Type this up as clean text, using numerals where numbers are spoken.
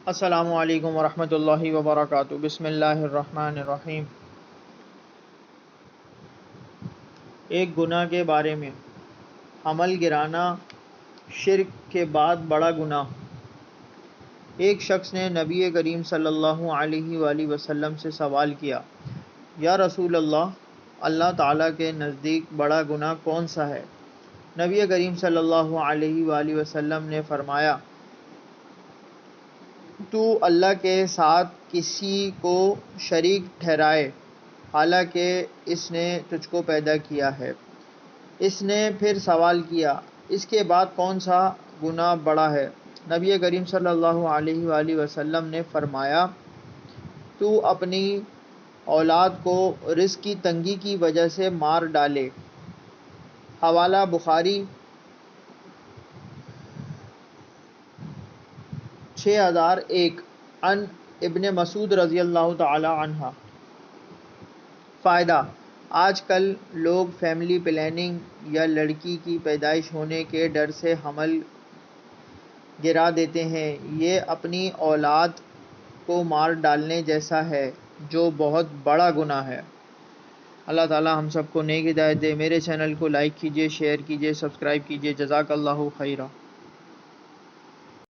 السلام علیکم ورحمۃ اللہ وبرکاتہ۔ بسم اللہ الرحمن الرحیم۔ ایک گناہ کے بارے میں، عمل گرانا شرک کے بعد بڑا گناہ۔ ایک شخص نے نبی کریم صلی اللہ علیہ وآلہ وسلم سے سوال کیا، یا رسول اللہ، اللہ تعالیٰ کے نزدیک بڑا گناہ کون سا ہے؟ نبی کریم صلی اللہ علیہ وآلہ وسلم نے فرمایا، تو اللہ کے ساتھ کسی کو شریک ٹھہرائے حالانکہ اس نے تجھ کو پیدا کیا ہے۔ اس نے پھر سوال کیا، اس کے بعد کون سا گناہ بڑا ہے؟ نبی کریم صلی اللہ علیہ وآلہ وسلم نے فرمایا، تو اپنی اولاد کو رزق کی تنگی کی وجہ سے مار ڈالے۔ حوالہ بخاری 6001 عن ابن مسعود رضی اللہ تعالی عنہ۔ فائدہ: آج کل لوگ فیملی پلاننگ یا لڑکی کی پیدائش ہونے کے ڈر سے حمل گرا دیتے ہیں۔ یہ اپنی اولاد کو مار ڈالنے جیسا ہے، جو بہت بڑا گناہ ہے۔ اللہ تعالی ہم سب کو نیک ہدایت دے۔ میرے چینل کو لائک کیجیے، شیئر کیجیے، سبسکرائب کیجیے۔ جزاک اللہ خیرہ۔